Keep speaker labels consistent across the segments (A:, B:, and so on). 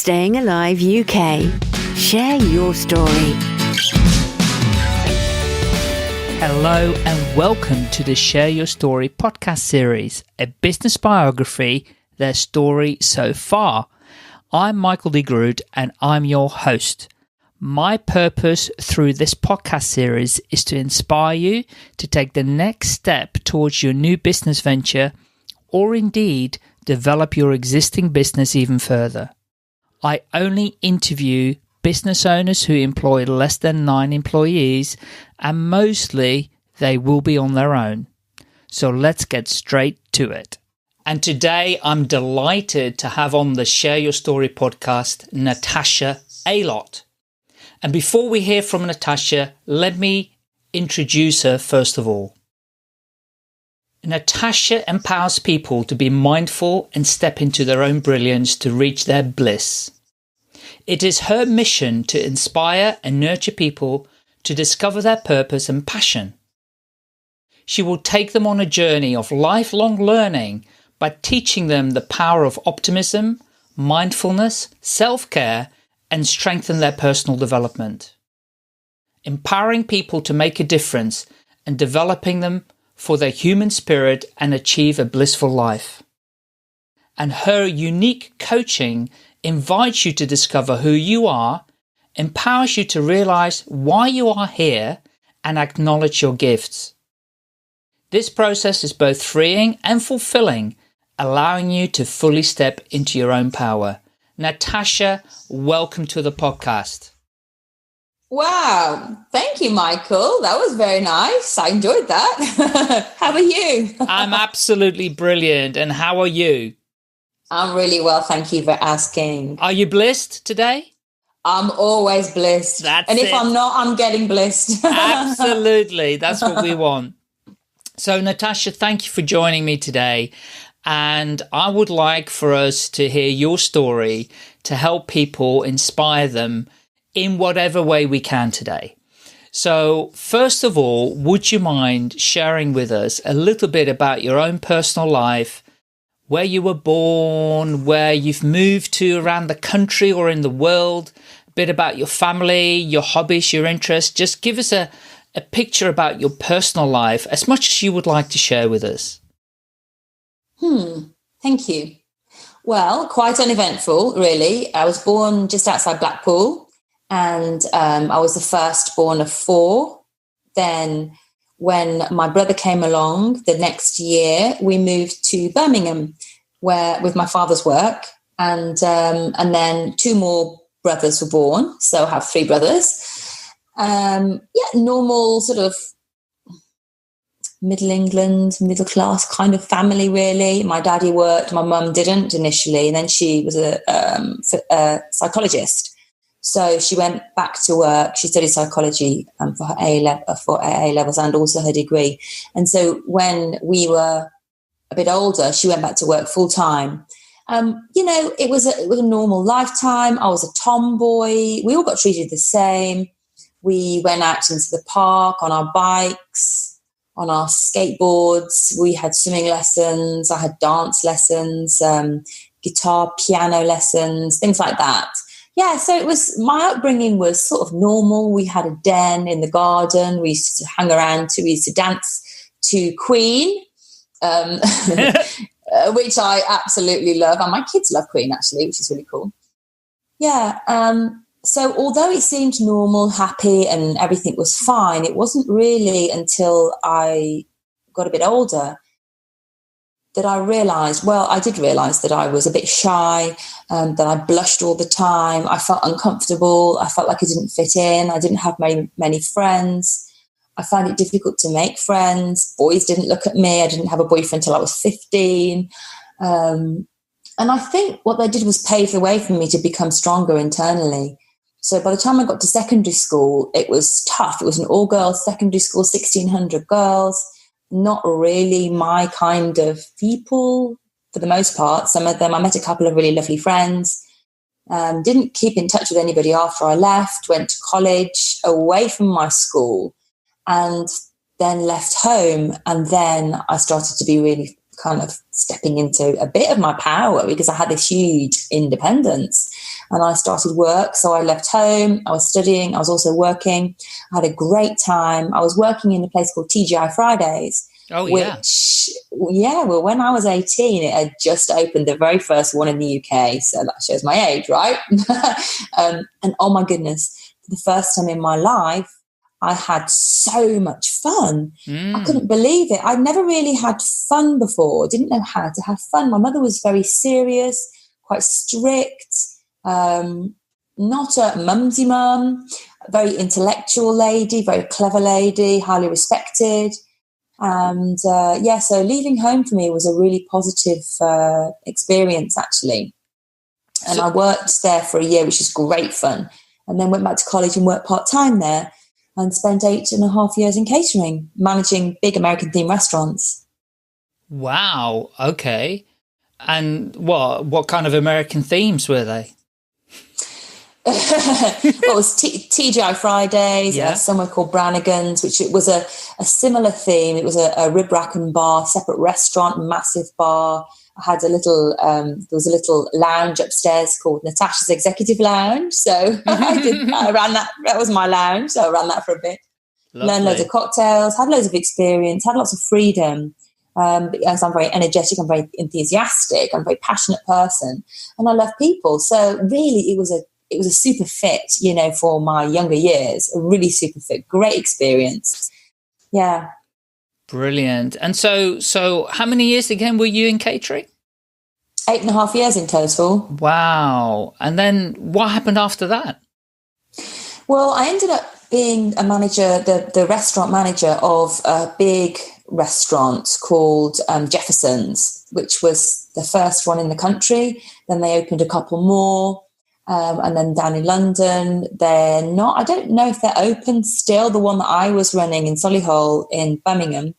A: Staying Alive UK. Share your story.
B: Hello and welcome to the Share Your Story podcast series, a business biography, their story so far. I'm Michael D. Groot and I'm your host. My purpose through this podcast series is to inspire you to take the next step towards your new business venture or indeed develop your existing business even further. I only interview business owners who employ less than 9 employees, and mostly they will be on their own. So let's get straight to it. And today I'm delighted to have on the Share Your Story podcast, Natasha Aylott. And before we hear from Natasha, let me introduce her first of all. Natasha empowers people to be mindful and step into their own brilliance to reach their bliss. It is her mission to inspire and nurture people to discover their purpose and passion. She will take them on a journey of lifelong learning by teaching them the power of optimism, mindfulness, self-care, and strengthen their personal development. Empowering people to make a difference and developing them for their human spirit and achieve a blissful life. And her unique coaching invites you to discover who you are, empowers you to realize why you are here, and acknowledge your gifts. This process is both freeing and fulfilling, allowing you to fully step into your own power. Natasha, welcome to the podcast.
C: Wow. Thank you, Michael. That was very nice. I enjoyed that. How are you?
B: I'm absolutely brilliant. And how are you?
C: I'm really well. Thank you for asking.
B: Are you blissed today?
C: I'm always blissed. And if I'm not, I'm getting blissed.
B: Absolutely. That's what we want. So, Natasha, thank you for joining me today. And I would like for us to hear your story to help people, inspire them in whatever way we can today. So first of all, would you mind sharing with us a little bit about your own personal life, where you were born, where you've moved to around the country or in the world, a bit about your family, your hobbies, your interests? Just give us a picture about your personal life, as much as you would like to share with us.
C: Thank you. Well, quite uneventful, really. I was born just outside Blackpool. And I was the firstborn of 4. Then when my brother came along the next year, we moved to Birmingham with my father's work. And then 2 more brothers were born. So I have 3 brothers. Normal sort of Middle England, middle class kind of family, really. My daddy worked, my mum didn't initially. And then she was a psychologist. So she went back to work. She studied psychology for her A levels and also her degree. And so when we were a bit older, she went back to work full time. It was a normal lifetime. I was a tomboy. We all got treated the same. We went out into the park on our bikes, on our skateboards. We had swimming lessons. I had dance lessons, guitar, piano lessons, things like that. Yeah, so my upbringing was sort of normal. We had a den in the garden. We used to hang around we used to dance to Queen, which I absolutely love. And my kids love Queen, actually, which is really cool. Yeah, so although it seemed normal, happy, and everything was fine, it wasn't really until I got a bit older that I did realise that I was a bit shy, that I blushed all the time. I felt uncomfortable. I felt like I didn't fit in. I didn't have many friends. I found it difficult to make friends. Boys didn't look at me. I didn't have a boyfriend until I was 15. And I think what they did was pave the way for me to become stronger internally. So by the time I got to secondary school, it was tough. It was an all-girls secondary school, 1,600 girls. Not really my kind of people for the most part. Some of them, I met a couple of really lovely friends, didn't keep in touch with anybody after I left, went to college away from my school and then left home. And then I started to be really kind of stepping into a bit of my power because I had this huge independence. and I started work. So I left home, I was studying, I was also working. I had a great time. I was working in a place called TGI Fridays.
B: Oh, yeah.
C: Well, when I was 18, it had just opened, the very first one in the UK. So that shows my age, right? And oh my goodness, for the first time in my life, I had so much fun. I couldn't believe it. I'd never really had fun before. Didn't know how to have fun. My mother was very serious, quite strict, not a mumsy mum, very intellectual lady, very clever lady, highly respected. And so leaving home for me was a really positive experience, actually. And I worked there for a year, which is great fun. And then went back to college and worked part-time there and spent 8.5 years in catering, managing big American themed restaurants.
B: Wow. Okay. And what kind of American themes were they?
C: Well, it was TGI Fridays,
B: Yeah.
C: somewhere called Brannigan's, which it was a similar theme. It was a rib rack and bar, separate restaurant, massive bar. I had there was a little lounge upstairs called Natasha's Executive Lounge. So I ran that. That was my lounge. So I ran that for a bit.
B: Lovely.
C: Learned loads of cocktails, had loads of experience, had lots of freedom. Because I'm very energetic, I'm very enthusiastic, I'm a very passionate person, and I love people. So really, it was a super fit, for my younger years. A really super fit, great experience. Yeah.
B: Brilliant. And so how many years again were you in catering?
C: 8.5 years in total.
B: Wow. And then what happened after that?
C: Well, I ended up being a manager, the restaurant manager of a big restaurant called Jefferson's, which was the first one in the country. Then they opened a couple more. And then down in London, I don't know if they're open still. The one that I was running in Solihull in Birmingham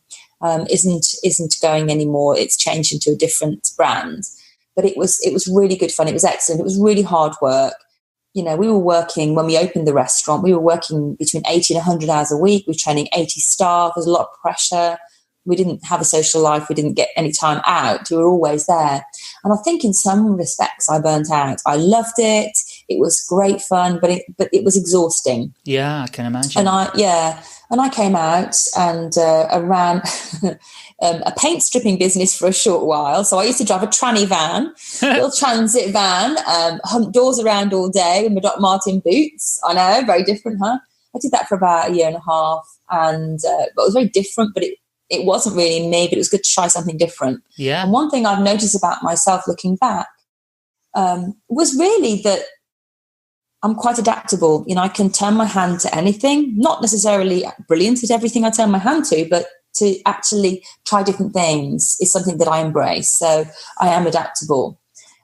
C: isn't going anymore. It's changed into a different brand. But it was really good fun. It was excellent. It was really hard work. We were working, when we opened the restaurant, we were working between 80 and 100 hours a week. We were training 80 staff. There was a lot of pressure. We didn't have a social life. We didn't get any time out. We were always there. And I think in some respects I burnt out. I loved it. It was great fun, but it was exhausting.
B: Yeah, I can imagine.
C: And I came out and ran a paint stripping business for a short while. So I used to drive a tranny van, little transit van, hunt doors around all day with my Doc Martin boots. I know, very different, huh? I did that for about a year and a half, and but it was very different, but it wasn't really me, but it was good to try something different.
B: Yeah.
C: And one thing I've noticed about myself looking back was really that I'm quite adaptable. I can turn my hand to anything, not necessarily brilliant at everything I turn my hand to, but to actually try different things is something that I embrace. So I am adaptable.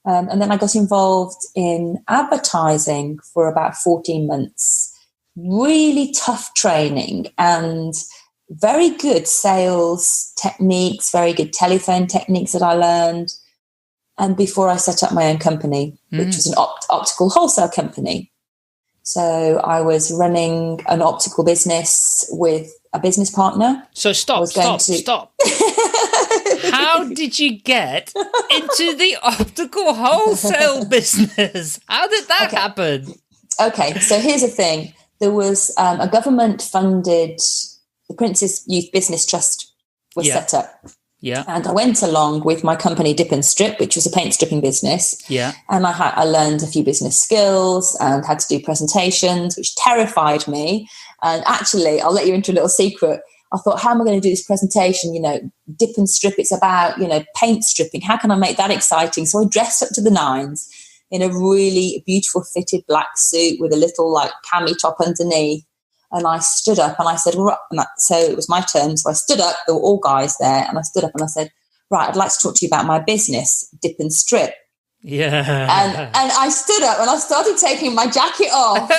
C: And then I got involved in advertising for about 14 months. Really tough training and very good sales techniques, very good telephone techniques that I learned. And before I set up my own company, which was an optical wholesale company. So I was running an optical business with a business partner.
B: So stop. How did you get into the optical wholesale business? How did that happen?
C: Okay, so here's the thing. There was a government-funded, the Prince's Youth Business Trust was set up.
B: Yeah.
C: And I went along with my company Dip and Strip, which was a paint stripping business.
B: Yeah.
C: And I learned a few business skills and had to do presentations, which terrified me. And actually, I'll let you into a little secret. I thought, how am I going to do this presentation? Dip and Strip, it's about, paint stripping. How can I make that exciting? So I dressed up to the nines in a really beautiful fitted black suit with a little cami top underneath. And I stood up and I said, so it was my turn. So I stood up, there were all guys there. And I stood up and I said, right, I'd like to talk to you about my business, Dip and Strip.
B: Yeah.
C: And I stood up and I started taking my jacket off.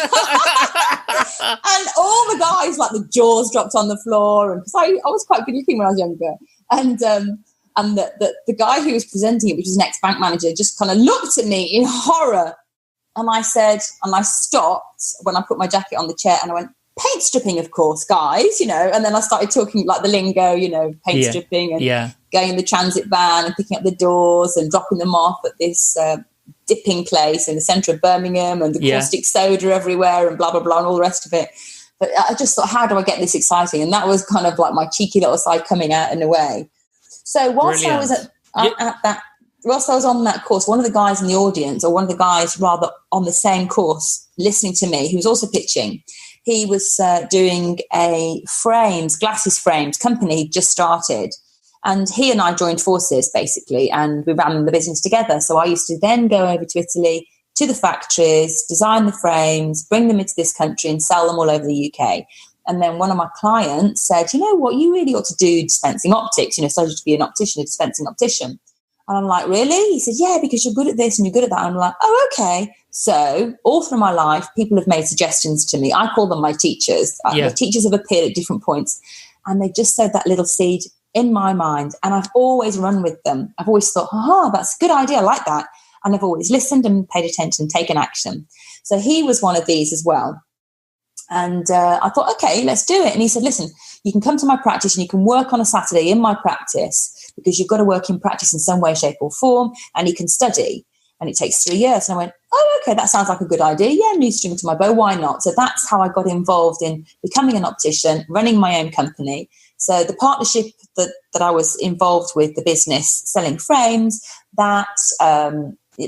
C: And all the guys, the jaws dropped on the floor. And because I was quite good looking when I was younger. And the guy who was presenting it, which was an ex-bank manager, just kind of looked at me in horror. And I said, and I stopped when I put my jacket on the chair and I went, paint stripping, of course, guys, and then I started talking the lingo, paint stripping and going in the transit van and picking up the doors and dropping them off at this dipping place in the centre of Birmingham and the caustic soda everywhere and blah, blah, blah, and all the rest of it. But I just thought, how do I get this exciting? And that was kind of like my cheeky little side coming out in a way. So whilst I was whilst I was on that course, one of the guys in the audience, or one of the guys rather on the same course listening to me, who was also pitching, he was doing a glasses frames company he'd just started. And he and I joined forces, basically, and we ran the business together. So I used to then go over to Italy, to the factories, design the frames, bring them into this country and sell them all over the UK. And then one of my clients said, you know what, you really ought to do dispensing optics, started to be an optician, a dispensing optician. And I'm like, really? He said, yeah, because you're good at this and you're good at that. I'm like, oh, okay. So all through my life, people have made suggestions to me. I call them my teachers. The teachers have appeared at different points, and they just sowed that little seed in my mind. And I've always run with them. I've always thought, that's a good idea. I like that. And I've always listened and paid attention and taken action. So he was one of these as well. And I thought, okay, let's do it. And he said, listen, you can come to my practice and you can work on a Saturday in my practice, because you've got to work in practice in some way, shape or form, and you can study. And it takes 3 years. And I went, oh, okay, that sounds like a good idea. Yeah, new string to my bow. Why not? So that's how I got involved in becoming an optician, running my own company. So the partnership that I was involved with, the business selling frames, that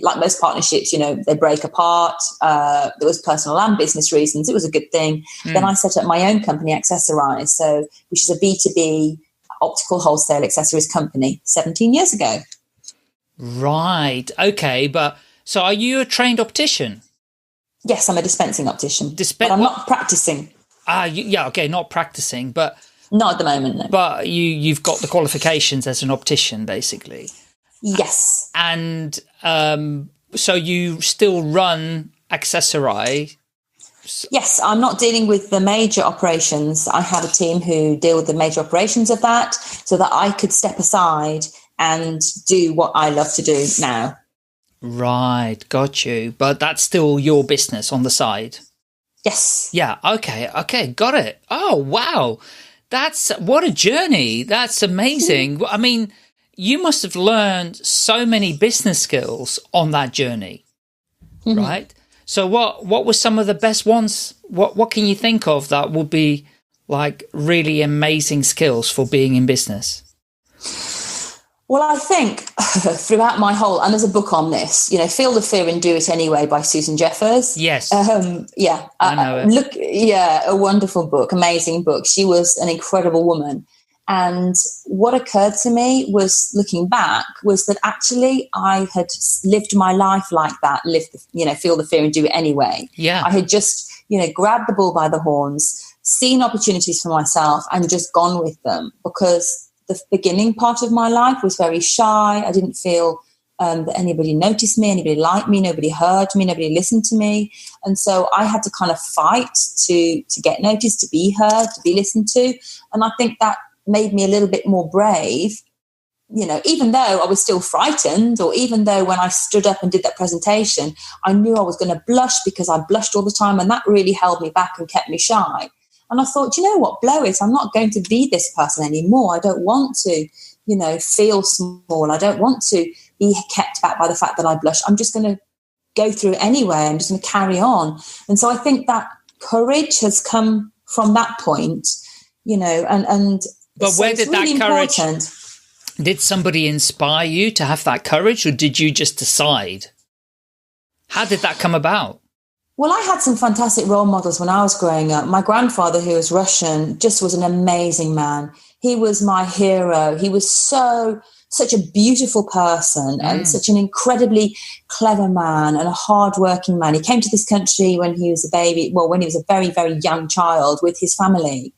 C: like most partnerships, they break apart. There was personal and business reasons. It was a good thing. Then I set up my own company, Accessorize, which is a B2B optical wholesale accessories company 17 years ago.
B: Right. Okay. But so are you a trained optician?
C: Yes, I'm a dispensing optician. But I'm not practicing.
B: Okay. Not practicing, but...
C: Not at the moment, no.
B: But you've got the qualifications as an optician, basically.
C: Yes.
B: And so you still run Accessorize?
C: Yes, I'm not dealing with the major operations. I have a team who deal with the major operations of that, so that I could step aside and do what I love to do now.
B: Right, got you. But that's still your business on the side?
C: Yes.
B: Yeah, okay, got it. Oh, wow. What a journey. That's amazing. I mean, you must have learned so many business skills on that journey, right? So what were some of the best ones? What can you think of that would be like really amazing skills for being in business?
C: Well, I think throughout my whole, and there's a book on this, Feel the Fear and Do It Anyway by Susan Jeffers.
B: Yes.
C: I know it. A wonderful book, amazing book. She was an incredible woman. And what occurred to me was, looking back, was that actually I had lived my life like that, feel the fear and do it anyway.
B: Yeah.
C: I had just, grabbed the bull by the horns, seen opportunities for myself and just gone with them, because the beginning part of my life was very shy. I didn't feel that anybody noticed me, anybody liked me, nobody heard me, nobody listened to me. And so I had to kind of fight to get noticed, to be heard, to be listened to. And I think that made me a little bit more brave, even though I was still frightened, or even though when I stood up and did that presentation, I knew I was going to blush, because I blushed all the time, and that really held me back and kept me shy. And I thought, you know what, blow it. I'm not going to be this person anymore. I don't want to, feel small. I don't want to be kept back by the fact that I blush. I'm just going to go through it anyway. I'm just going to carry on. And so I think that courage has come from that point,
B: But
C: so
B: where did
C: really
B: that courage,
C: important.
B: Did somebody inspire you to have that courage, or did you just decide? How did that come about?
C: Well, I had some fantastic role models when I was growing up. My grandfather, who was Russian, just was an amazing man. He was my hero. He was such a beautiful person and such an incredibly clever man and a hardworking man. He came to this country when he was when he was a very, very young child with his family,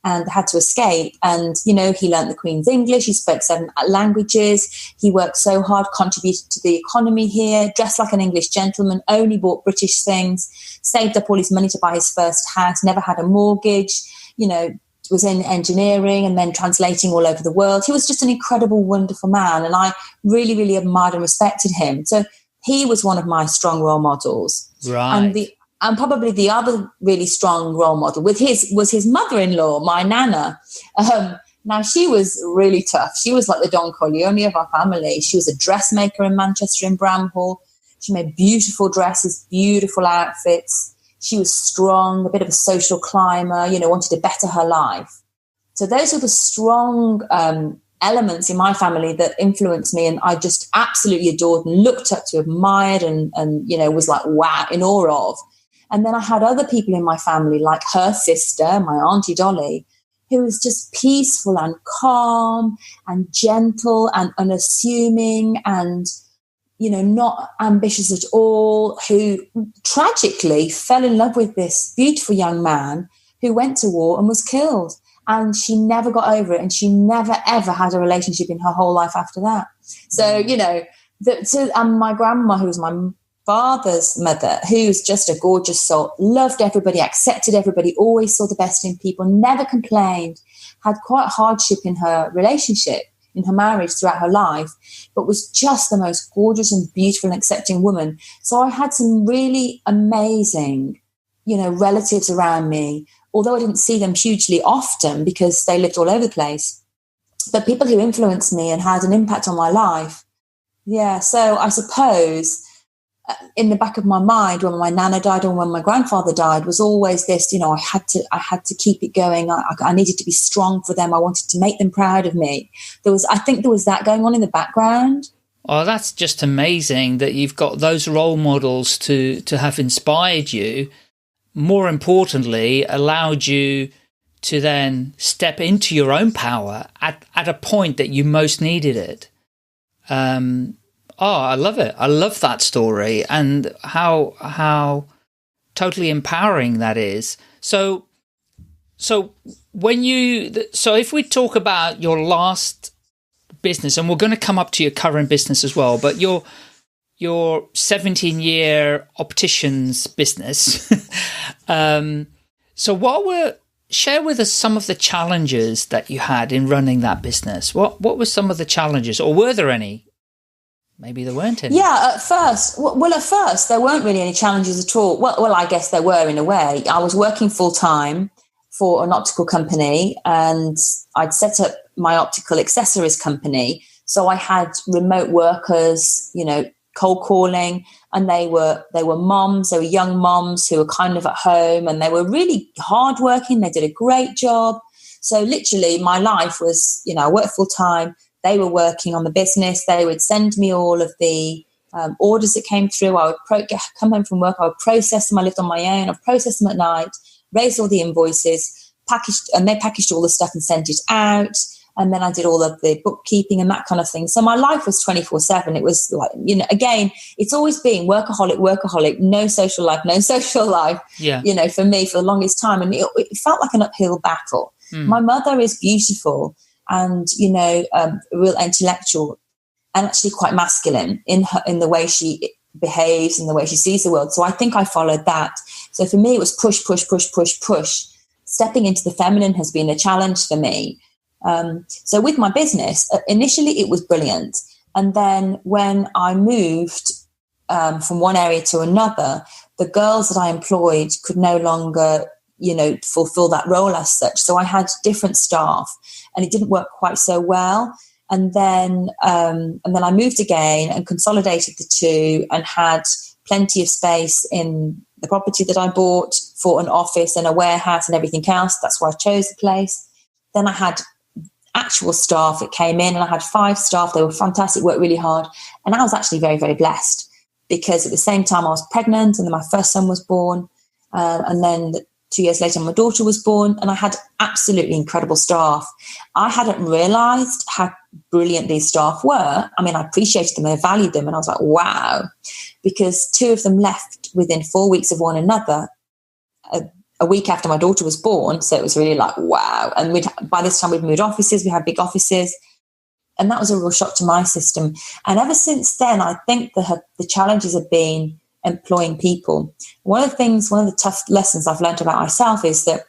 C: and had to escape. And, he learned the Queen's English. He spoke 7 languages. He worked so hard, contributed to the economy here, dressed like an English gentleman, only bought British things, saved up all his money to buy his first house, never had a mortgage, was in engineering and then translating all over the world. He was just an incredible, wonderful man. And I really, really admired and respected him. So he was one of my strong role models.
B: Right.
C: And probably the other really strong role model was his mother-in-law, my nana. Now, she was really tough. She was like the Don Corleone of our family. She was a dressmaker in Manchester in Bramhall. She made beautiful dresses, beautiful outfits. She was strong, a bit of a social climber, wanted to better her life. So those are the strong elements in my family that influenced me, and I just absolutely adored and looked up to, admired, and was like, wow, in awe of. And then I had other people in my family, like her sister, my Auntie Dolly, who was just peaceful and calm and gentle and unassuming and, not ambitious at all, who tragically fell in love with this beautiful young man who went to war and was killed. And she never got over it. And she never, ever had a relationship in her whole life after that. So, and my grandma, who was my father's mother, who's just a gorgeous soul, loved everybody, accepted everybody, always saw the best in people, never complained, had quite hardship in her relationship, in her marriage throughout her life, but was just the most gorgeous and beautiful and accepting woman. So I had some really amazing, relatives around me, although I didn't see them hugely often because they lived all over the place, but people who influenced me and had an impact on my life. Yeah, so I suppose in the back of my mind when my nana died and when my grandfather died was always this, I had to keep it going. I needed to be strong for them. I wanted to make them proud of me. I think there was that going on in the background.
B: Oh, that's just amazing that you've got those role models to have inspired you. More importantly, allowed you to then step into your own power at a point that you most needed it. I love it. I love that story and how totally empowering that is. So if we talk about your last business, and we're going to come up to your current business as well, but your 17-year opticians business. Share with us some of the challenges that you had in running that business. What were some of the challenges, or were there any? Maybe there weren't any.
C: Yeah, at first there weren't really any challenges at all. Well, I guess there were in a way. I was working full time for an optical company, and I'd set up my optical accessories company. So I had remote workers, cold calling, and they were moms, they were young moms who were kind of at home, and they were really hardworking. They did a great job. So literally my life was, I worked full time. They were working on the business. They would send me all of the orders that came through. I would come home from work. I would process them. I lived on my own. I'd process them at night, raised all the invoices, they packaged all the stuff and sent it out. And then I did all of the bookkeeping and that kind of thing. So my life was 24/7. It was like, again, it's always been workaholic, no social life,
B: Yeah.
C: For me for the longest time. And it felt like an uphill battle. My mother is beautiful and, real intellectual and actually quite masculine in the way she behaves and the way she sees the world. So I think I followed that. So for me, it was push. Stepping into the feminine has been a challenge for me. So with my business, initially it was brilliant. And then when I moved from one area to another, the girls that I employed could no longer, fulfill that role as such. So I had different staff and it didn't work quite so well. And then I moved again and consolidated the two and had plenty of space in the property that I bought for an office and a warehouse and everything else. That's why I chose the place. Then I had actual staff that came in and I had 5 staff. They were fantastic, worked really hard. And I was actually very, very blessed because at the same time I was pregnant and then my first son was born. And then 2 years later, my daughter was born and I had absolutely incredible staff. I hadn't realized how brilliant these staff were. I mean, I appreciated them, I valued them. And I was like, wow, because 2 of them left within 4 weeks of one another, a week after my daughter was born. So it was really like, wow. And by this time we'd moved offices, we had big offices. And that was a real shock to my system. And ever since then, I think the challenges have been employing people. One of the tough lessons I've learned about myself is that,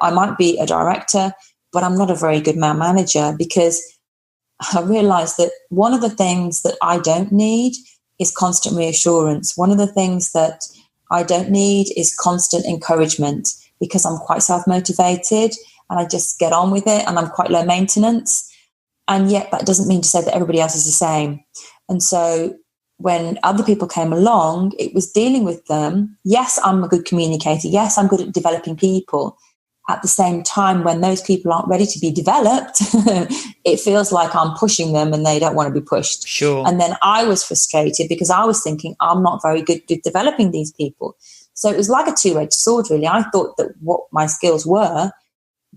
C: I might be a director, but I'm not a very good man manager because I realized that one of the things that I don't need is constant reassurance. One of the things that I don't need is constant encouragement because I'm quite self-motivated and I just get on with it and I'm quite low maintenance. And yet that doesn't mean to say that everybody else is the same. And so when other people came along, it was dealing with them. Yes, I'm a good communicator. Yes, I'm good at developing people. At the same time, when those people aren't ready to be developed, it feels like I'm pushing them and they don't want to be pushed.
B: Sure.
C: And then I was frustrated because I was thinking I'm not very good at developing these people. So it was like a two-edged sword, really. I thought that what my skills were,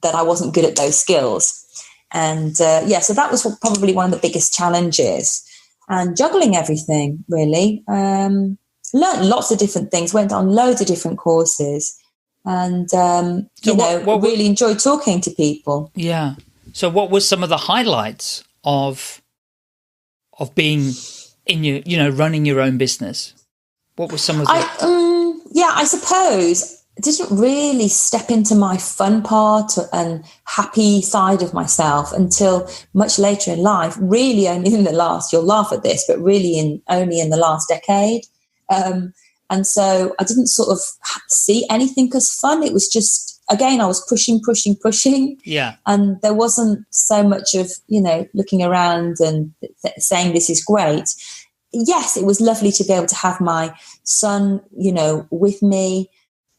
C: that I wasn't good at those skills. And so that was probably one of the biggest challenges. And juggling everything, really. Learned lots of different things, went on loads of different courses. And, really enjoyed talking to people.
B: Yeah. So what were some of the highlights of being in your, running your own business? What were some of the...
C: I suppose I didn't really step into my fun part and happy side of myself until much later in life, really only in the last, you'll laugh at this, but really only in the last decade. And so I didn't sort of see anything as fun. It was just, again, I was pushing.
B: Yeah.
C: And there wasn't so much of, looking around and saying this is great. Yes, it was lovely to be able to have my son, with me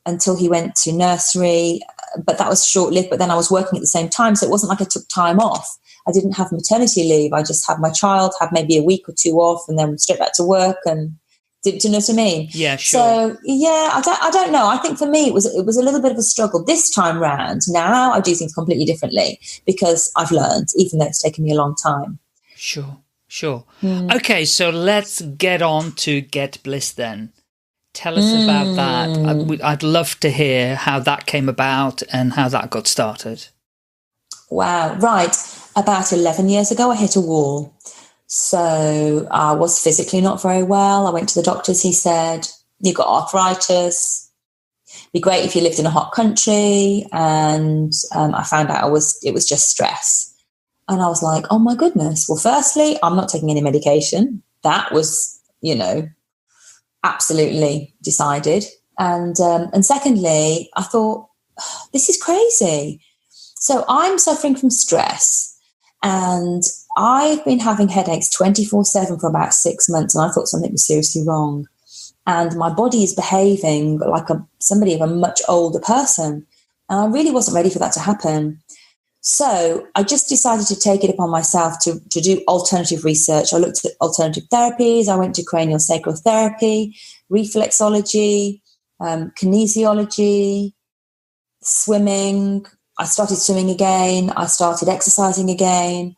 C: until he went to nursery. But that was short-lived. But then I was working at the same time. So it wasn't like I took time off. I didn't have maternity leave. I just had my child, had maybe a week or two off and then straight back to work. And do you know what I mean?
B: Yeah, sure.
C: So I don't know. I think for me it was a little bit of a struggle this time round. Now I do things completely differently because I've learned, even though it's taken me a long time.
B: Sure. Okay, so let's get on to Get Blissed then. Tell us about that. I'd love to hear how that came about and how that got started.
C: Wow. Right. About 11 years ago, I hit a wall. So I was physically not very well. I went to the doctors. He said, you've got arthritis. It'd be great if you lived in a hot country. And I found out it was just stress. And I was like, oh my goodness. Well, firstly, I'm not taking any medication. That was, absolutely decided. And secondly, I thought, this is crazy. So I'm suffering from stress and I've been having headaches 24/7 for about 6 months, and I thought something was seriously wrong. And my body is behaving like somebody of a much older person. And I really wasn't ready for that to happen. So I just decided to take it upon myself to do alternative research. I looked at alternative therapies. I went to cranial sacral therapy, reflexology, kinesiology, swimming. I started swimming again. I started exercising again.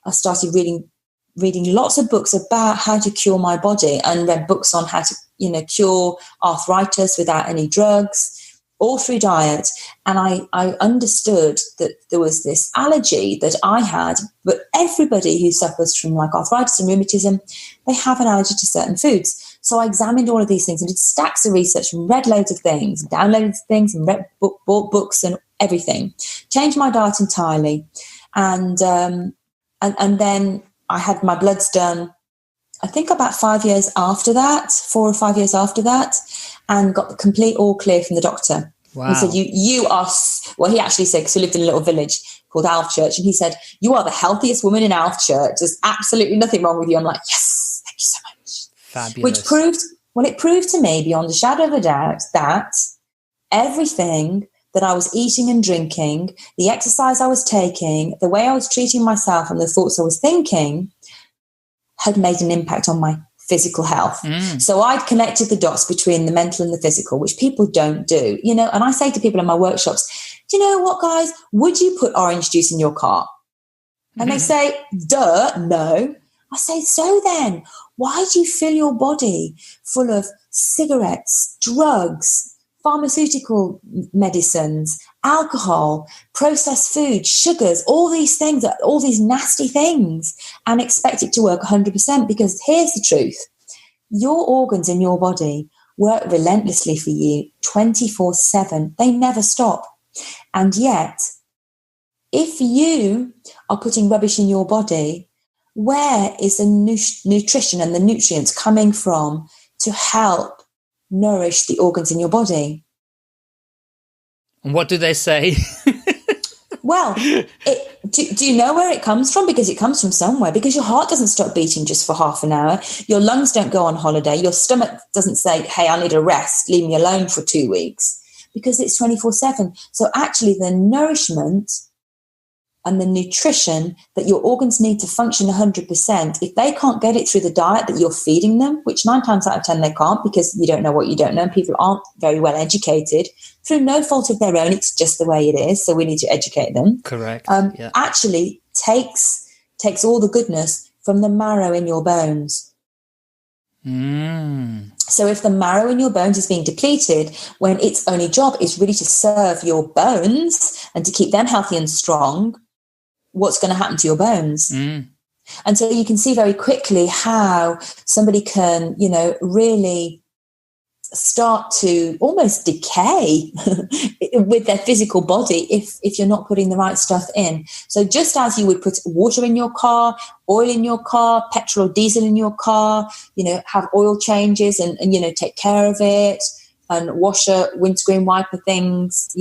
C: I started reading lots of books about how to cure my body and read books on how to, cure arthritis without any drugs, all through diet. And I understood that there was this allergy that I had, but everybody who suffers from like arthritis and rheumatism, they have an allergy to certain foods. So I examined all of these things and did stacks of research and read loads of things, downloaded things and bought books and everything. Changed my diet entirely. And then I had my bloods done, I think about 5 years after that, 4 or 5 years after that, and got the complete all clear from the doctor.
B: Wow.
C: He said, you are, well, he actually said, because he lived in a little village called Alvechurch, and he said, you are the healthiest woman in Alvechurch. There's absolutely nothing wrong with you. I'm like, yes, thank you so much.
B: Fabulous.
C: It proved to me beyond a shadow of a doubt that everything that I was eating and drinking, the exercise I was taking, the way I was treating myself and the thoughts I was thinking had made an impact on my physical health. So I'd connected the dots between the mental and the physical, which people don't do, and I say to people in my workshops, do you know what, guys, would you put orange juice in your car? And they say, duh, no. I say, so then, why do you fill your body full of cigarettes, drugs, pharmaceutical medicines, alcohol, processed food, sugars, all these things, all these nasty things, and expect it to work 100%? Because here's the truth. Your organs in your body work relentlessly for you 24/7. They never stop. And yet, if you are putting rubbish in your body, where is the nutrition and the nutrients coming from to help nourish the organs in your body?
B: And what do they say?
C: Well, do you know where it comes from? Because it comes from somewhere. Because your heart doesn't stop beating just for half an hour. Your lungs don't go on holiday. Your stomach doesn't say, hey, I need a rest. Leave me alone for 2 weeks. Because it's 24/7. So actually the nourishment and the nutrition that your organs need to function 100%, if they can't get it through the diet that you're feeding them, which 9 times out of 10 they can't, because you don't know what you don't know, and people aren't very well educated, through no fault of their own, it's just the way it is, so we need to educate them.
B: Correct.
C: Actually takes all the goodness from the marrow in your bones. So if the marrow in your bones is being depleted, when its only job is really to serve your bones and to keep them healthy and strong, what's going to happen to your bones? And so you can see very quickly how somebody can, really start to almost decay with their physical body if you're not putting the right stuff in. So just as you would put water in your car, oil in your car, petrol, diesel in your car, have oil changes and take care of it, and washer, windscreen wiper things,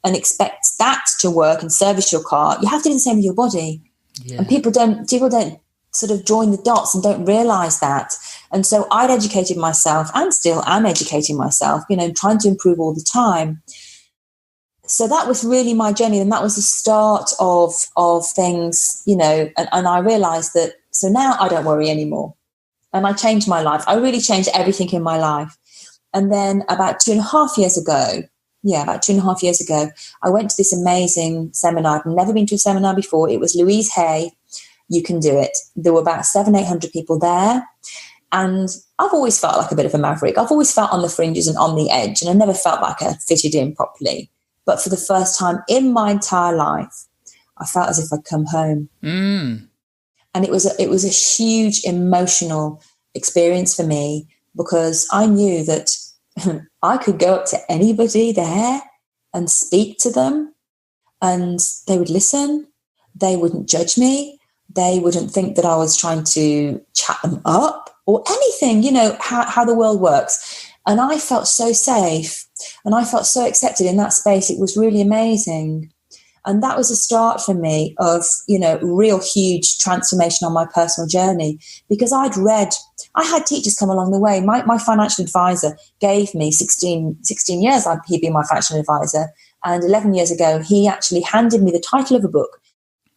C: and expect that to work and service your car, you have to do the same with your body. Yeah. And people don't sort of join the dots and don't realize that. And so I'd educated myself, and still am educating myself, trying to improve all the time. So that was really my journey, and that was the start of things, and I realized that, so now I don't worry anymore. And I changed my life. I really changed everything in my life. And then about 2.5 years ago, I went to this amazing seminar. I've never been to a seminar before. It was Louise Hay, You Can Do It. There were about 700-800 people there. And I've always felt like a bit of a maverick. I've always felt on the fringes and on the edge, and I never felt like I fitted in properly. But for the first time in my entire life, I felt as if I'd come home. And it was a huge emotional experience for me, because I knew that I could go up to anybody there and speak to them, and they would listen. They wouldn't judge me. They wouldn't think that I was trying to chat them up or anything, how the world works. And I felt so safe, and I felt so accepted in that space. It was really amazing. And that was a start for me of, real huge transformation on my personal journey, because I had teachers come along the way. My financial advisor gave me 16 years, he'd been my financial advisor. And 11 years ago, he actually handed me the title of a book,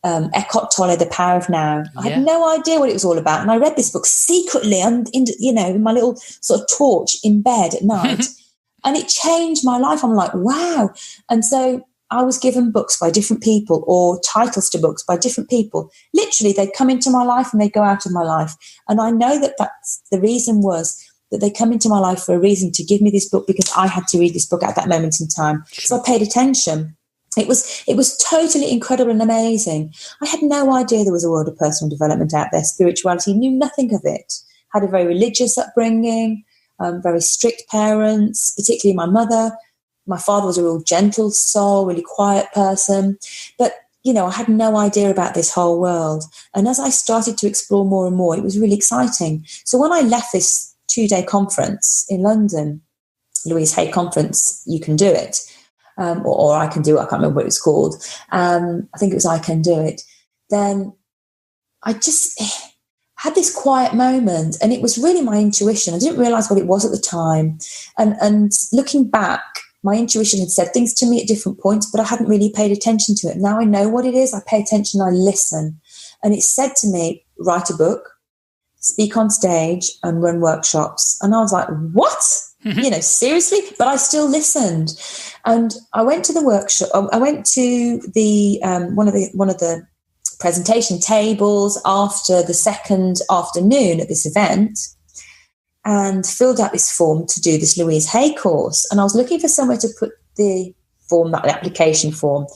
C: Eckhart Tolle, The Power of Now. I had no idea what it was all about. And I read this book secretly in my little sort of torch in bed at night. And it changed my life. I'm like, wow. And so I was given books by different people, or titles to books by different people. Literally, they'd come into my life and they'd go out of my life. And I know that that's the reason was that they come into my life for a reason, to give me this book, because I had to read this book at that moment in time. Sure. So I paid attention. It was totally incredible and amazing. I had no idea there was a world of personal development out there. Spirituality, knew nothing of it. Had a very religious upbringing, very strict parents, particularly my mother. My father was a real gentle soul, really quiet person. But, I had no idea about this whole world. And as I started to explore more and more, it was really exciting. So when I left this 2-day conference in London, Louise Hay conference, You Can Do It, or I Can Do It, I can't remember what it was called. I think it was I Can Do It. Then I just had this quiet moment, and it was really my intuition. I didn't realize what it was at the time. And looking back, my intuition had said things to me at different points, but I hadn't really paid attention to it. Now I know what it is. I pay attention, I listen. And it said to me, write a book, speak on stage, and run workshops. And I was like, what? Seriously? But I still listened. And I went to the workshop. I went to the one of the presentation tables after the second afternoon at this event, and filled out this form to do this Louise Hay course. And I was looking for somewhere to put the form, that application form.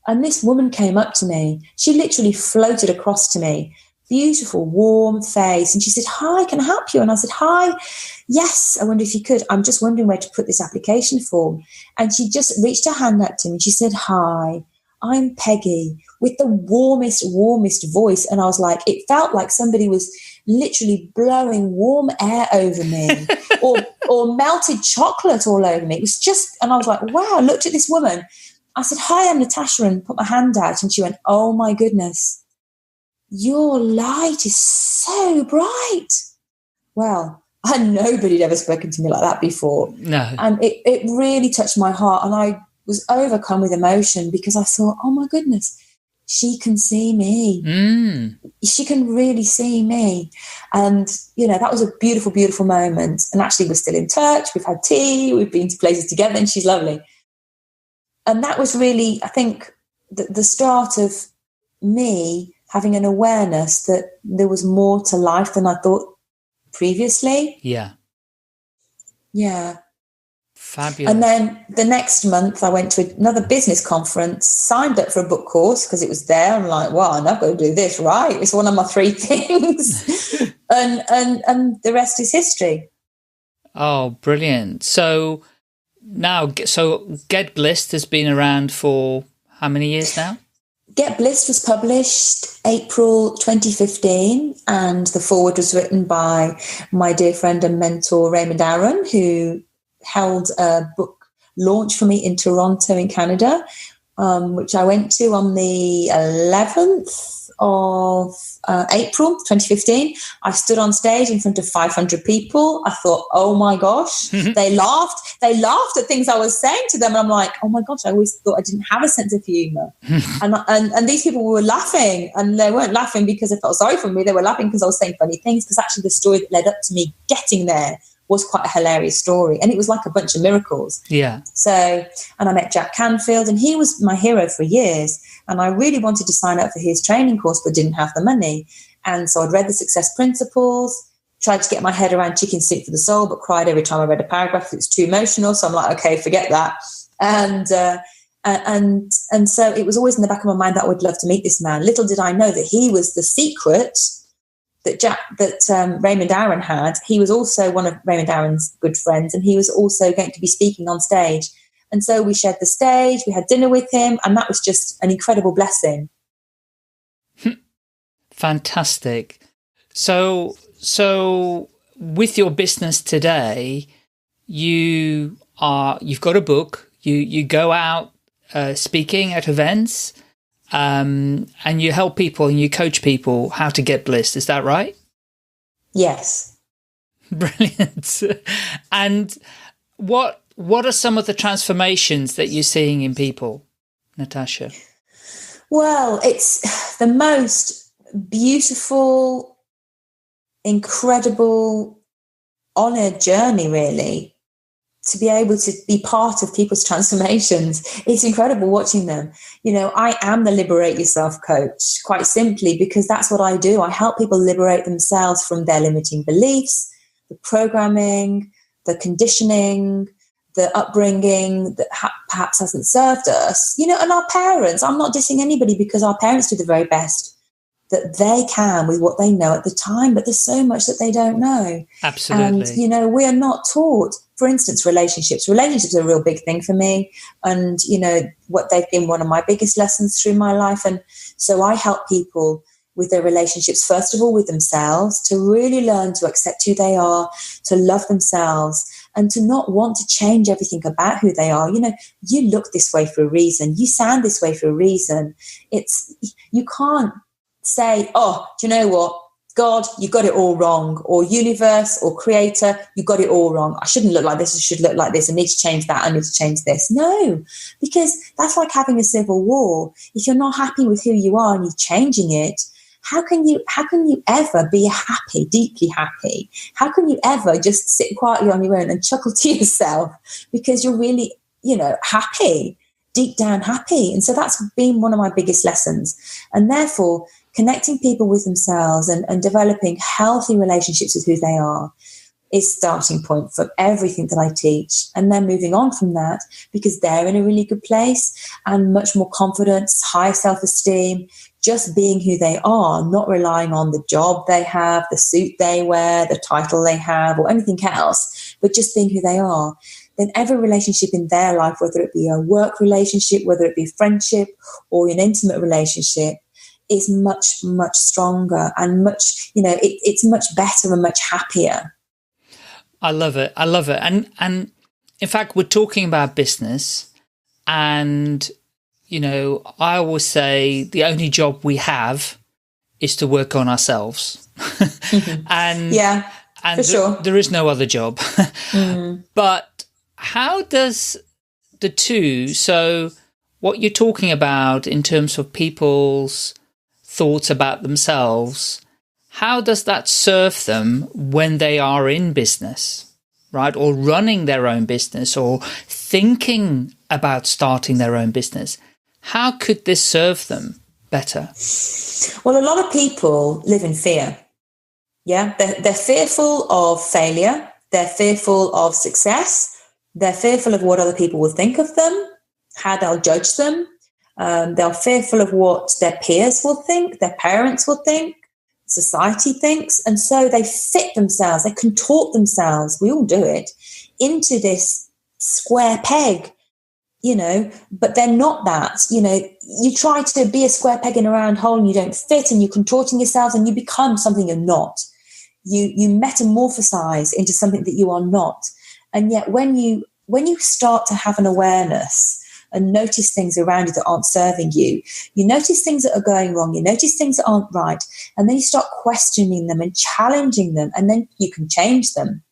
C: And this woman came up to me. She literally floated across to me. Beautiful, warm face. And she said, hi, can I help you? And I said, hi, yes, I wonder if you could. I'm just wondering where to put this application form. And she just reached her hand up to me. She said, hi, I'm Peggy, with the warmest voice. And I was like, it felt like somebody was literally blowing warm air over me or melted chocolate all over me. It was just, and I was like, wow, I looked at this woman. I said, hi, I'm Natasha, and put my hand out. And she went, oh my goodness, your light is so bright. Well, nobody had ever spoken to me like that before.
B: No.
C: And it really touched my heart. And I was overcome with emotion because I thought, oh my goodness, she can see me. She can really see me. And, that was a beautiful, beautiful moment. And actually, we're still in touch. We've had tea. We've been to places together, and she's lovely. And that was really, I think, the start of me having an awareness that there was more to life than I thought previously.
B: Yeah. Fabulous.
C: And then the next month I went to another business conference, signed up for a book course because it was there. I'm like, wow, I've got to do this, right? It's one of my 3 things. and the rest is history.
B: Oh, brilliant. So Get Blissed has been around for how many years now?
C: Get Blissed was published April 2015, and the foreword was written by my dear friend and mentor Raymond Aaron, who held a book launch for me in Toronto in Canada, which I went to on the 11th of April 2015. I stood on stage in front of 500 people. I thought, oh my gosh, they laughed at things I was saying to them, and I'm like, oh my gosh, I always thought I didn't have a sense of humor. and these people were laughing, and they weren't laughing because they felt sorry for me. They were laughing because I was saying funny things, because actually the story that led up to me getting there was quite a hilarious story, and it was like a bunch of miracles.
B: Yeah.
C: So, and I met Jack Canfield, and he was my hero for years, and I really wanted to sign up for his training course but didn't have the money. And so I'd read the Success Principles, tried to get my head around Chicken Soup for the Soul, but cried every time I read a paragraph. It's too emotional, so I'm like, okay, forget that. And so it was always in the back of my mind that I would love to meet this man. Little did I know that he was the secret that Raymond Aaron had. He was also one of Raymond Aaron's good friends, and he was also going to be speaking on stage. And so we shared the stage, we had dinner with him, and that was just an incredible blessing.
B: Fantastic. So with your business today, you've got a book, you go out speaking at events, and you help people and you coach people how to get blissed. Is that right?
C: Yes.
B: Brilliant. And what are some of the transformations that you're seeing in people, Natasha?
C: Well, it's the most beautiful, incredible, honoured journey, really, to be able to be part of people's transformations. It's incredible watching them. I am the Liberate Yourself coach, quite simply, because that's what I do. I help people liberate themselves from their limiting beliefs, the programming, the conditioning, the upbringing that perhaps hasn't served us, and our parents. I'm not dissing anybody, because our parents do the very best that they can with what they know at the time, but there's so much that they don't know.
B: Absolutely.
C: And, we are not taught, for instance, relationships. Relationships are a real big thing for me. And, what they've been one of my biggest lessons through my life. And so I help people with their relationships, first of all, with themselves, to really learn to accept who they are, to love themselves, and to not want to change everything about who they are. You look this way for a reason. You sound this way for a reason. You can't say, oh, do you know what? God, you got it all wrong. Or universe or creator, you got it all wrong. I shouldn't look like this. I should look like this. I need to change that. I need to change this. No, because that's like having a civil war. If you're not happy with who you are and you're changing it, how can you ever be happy, deeply happy? How can you ever just sit quietly on your own and chuckle to yourself because you're really, happy, deep down happy? And so that's been one of my biggest lessons. And therefore, connecting people with themselves and developing healthy relationships with who they are is starting point for everything that I teach. And then moving on from that, because they're in a really good place and much more confidence, high self-esteem, just being who they are, not relying on the job they have, the suit they wear, the title they have, or anything else, but just being who they are. Then every relationship in their life, whether it be a work relationship, whether it be a friendship or an intimate relationship, is much, much stronger and much, it's much better and much happier.
B: I love it. And in fact, we're talking about business, and I always say the only job we have is to work on ourselves. And
C: yeah,
B: and
C: for sure.
B: there is no other job. But how does the two, so what you're talking about in terms of people's thoughts about themselves, how does that serve them when they are in business, right? Or running their own business, or thinking about starting their own business? How could this serve them better?
C: Well, a lot of people live in fear. Yeah, they're fearful of failure. They're fearful of success. They're fearful of what other people will think of them, how they'll judge them. They're fearful of what their peers will think, their parents will think, society thinks. And so they fit themselves, they contort themselves, we all do it, into this square peg, but they're not that. You try to be a square peg in a round hole and you don't fit, and you're contorting yourselves and you become something you're not. You metamorphosize into something that you are not. And yet when you start to have an awareness and notice things around you that aren't serving you, you notice things that are going wrong, you notice things that aren't right, and then you start questioning them and challenging them, and then you can change them.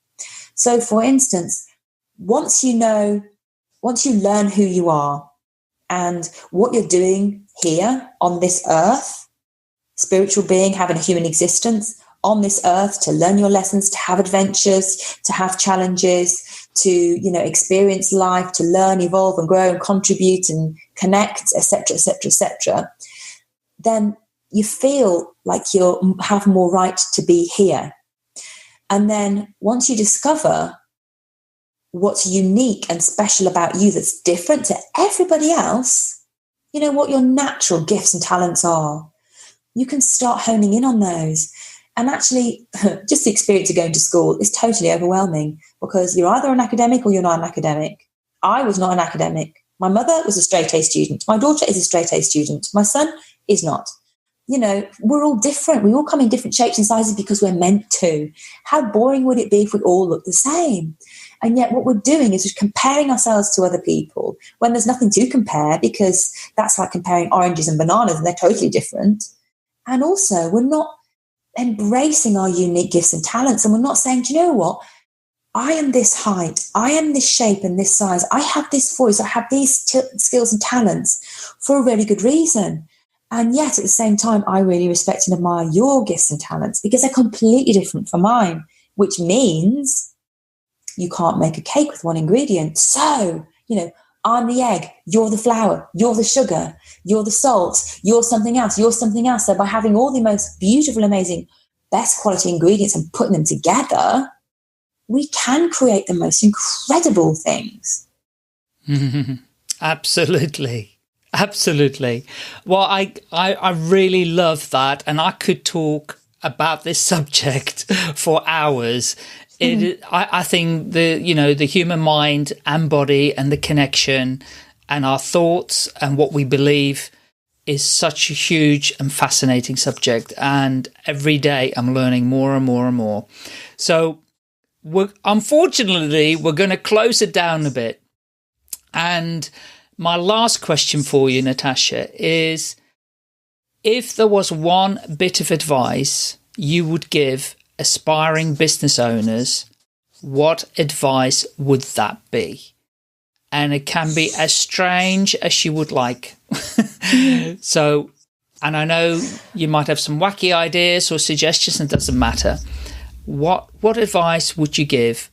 C: So for instance, once you learn who you are and what you're doing here on this earth, spiritual being, having a human existence on this earth, to learn your lessons, to have adventures, to have challenges, to, experience life, to learn, evolve and grow and contribute and connect, etc., etc., etc., then you feel like you have more right to be here. And then once you discover what's unique and special about you that's different to everybody else, what your natural gifts and talents are, you can start honing in on those. And actually, just the experience of going to school is totally overwhelming, because you're either an academic or you're not an academic. I was not an academic. My mother was a straight A student. My daughter is a straight A student. My son is not. We're all different. We all come in different shapes and sizes because we're meant to. How boring would it be if we all looked the same? And yet what we're doing is we're comparing ourselves to other people when there's nothing to compare, because that's like comparing oranges and bananas, and they're totally different. And also, we're not embracing our unique gifts and talents, and we're not saying, do you know what? I am this height, I am this shape and this size, I have this voice, I have these skills and talents for a really good reason. And yet at the same time, I really respect and admire your gifts and talents because they're completely different from mine, which means you can't make a cake with one ingredient. So, I'm the egg, you're the flour, you're the sugar, you're the salt, you're something else, you're something else. So by having all the most beautiful, amazing, best quality ingredients and putting them together, we can create the most incredible things.
B: Absolutely. Absolutely. Well, I really love that. And I could talk about this subject for hours. I think the human mind and body and the connection and our thoughts and what we believe is such a huge and fascinating subject. And every day I'm learning more and more and more. So unfortunately, we're going to close it down a bit. And my last question for you, Natasha, is if there was one bit of advice you would give aspiring business owners, what advice would that be? And it can be as strange as you would like. So, and I know you might have some wacky ideas or suggestions, and it doesn't matter. What advice would you give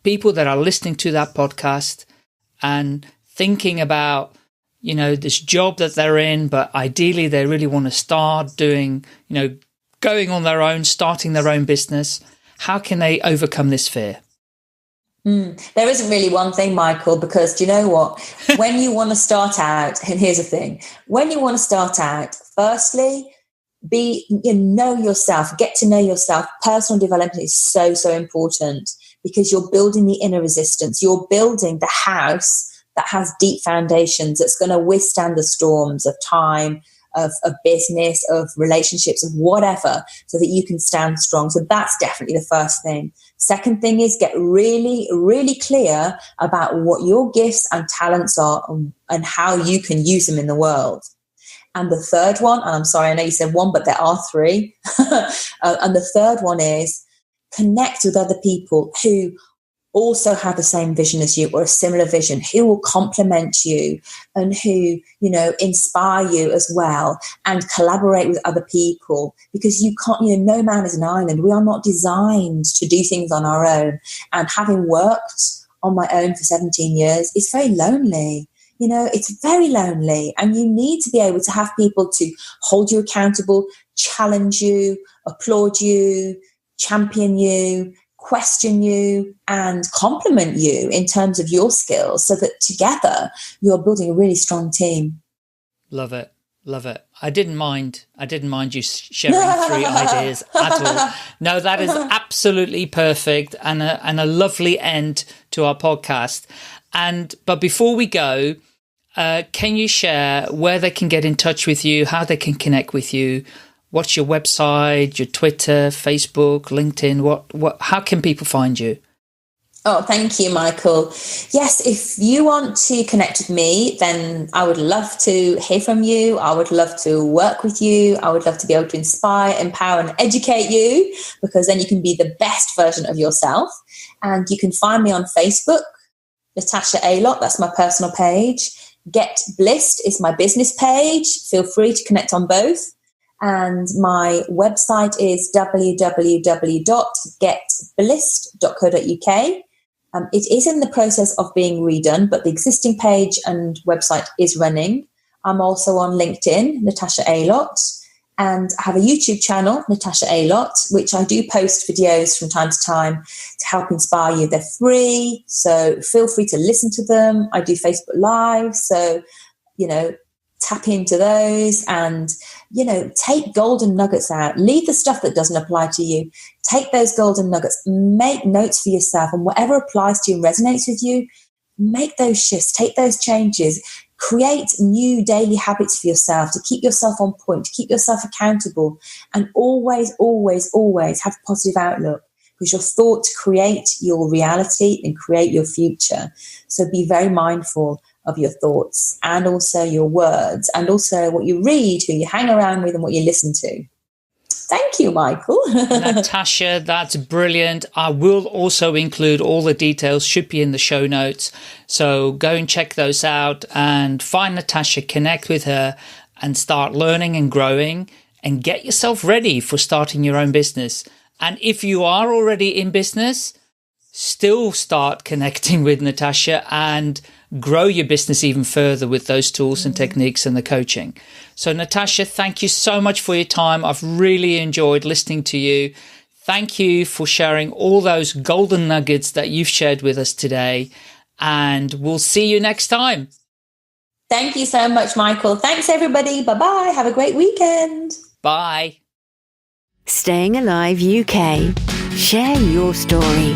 B: people that are listening to that podcast and thinking about, this job that they're in, but ideally they really want to start doing, going on their own, starting their own business? How can they overcome this fear?
C: There isn't really one thing, Michael, because do you know what? When you want to start out, and here's the thing, when you want to start out, firstly, know yourself, get to know yourself. Personal development is so, so important because you're building the inner resistance. You're building the house that has deep foundations that's going to withstand the storms of time, of business, of relationships, of whatever, so that you can stand strong. So that's definitely the first thing. Second thing is get really, really clear about what your gifts and talents are and how you can use them in the world. And the third one, and I'm sorry, I know you said one, but there are three. And the third one is connect with other people who also have the same vision as you or a similar vision, who will complement you and who, inspire you as well, and collaborate with other people, because you can't, no man is an island. We are not designed to do things on our own. And having worked on my own for 17 years, it's very lonely. It's very lonely, and you need to be able to have people to hold you accountable, challenge you, applaud you, champion you, question you, and compliment you in terms of your skills, so that together you're building a really strong team.
B: Love it. Love it. I didn't mind you sharing 3 ideas at all. No, that is absolutely perfect and a lovely end to our podcast. But before we go, can you share where they can get in touch with you, how they can connect with you? What's your website, your Twitter, Facebook, LinkedIn? How can people find you?
C: Oh, thank you, Michael. Yes, if you want to connect with me, then I would love to hear from you. I would love to work with you. I would love to be able to inspire, empower, and educate you, because then you can be the best version of yourself. And you can find me on Facebook, Natasha Aylott, that's my personal page. Get Blissed is my business page. Feel free to connect on both. And my website is www.getblissed.co.uk. It is in the process of being redone, but the existing page and website is running. I'm also on LinkedIn, Natasha Aylott, and I have a YouTube channel, Natasha Aylott, which I do post videos from time to time to help inspire you. They're free, so feel free to listen to them. I do Facebook Live, so, tap into those and, take golden nuggets out. Leave the stuff that doesn't apply to you. Take those golden nuggets, make notes for yourself, and whatever applies to you and resonates with you, make those shifts, take those changes, create new daily habits for yourself to keep yourself on point, to keep yourself accountable, and always, always, always have a positive outlook, because your thoughts create your reality and create your future. So be very mindful of your thoughts and also your words and also what you read, who you hang around with, and what you listen to. Thank you, Michael.
B: Natasha, that's brilliant. I will also include all the details, should be in the show notes. So go and check those out and find Natasha, connect with her, and start learning and growing and get yourself ready for starting your own business. And if you are already in business, still start connecting with Natasha and grow your business even further with those tools and techniques and the coaching. So Natasha, thank you so much for your time. I've really enjoyed listening to you. Thank you for sharing all those golden nuggets that you've shared with us today. And we'll see you next time.
C: Thank you so much, Michael. Thanks, everybody. Bye-bye. Have a great weekend.
B: Bye.
A: Staying Alive UK. Share your story.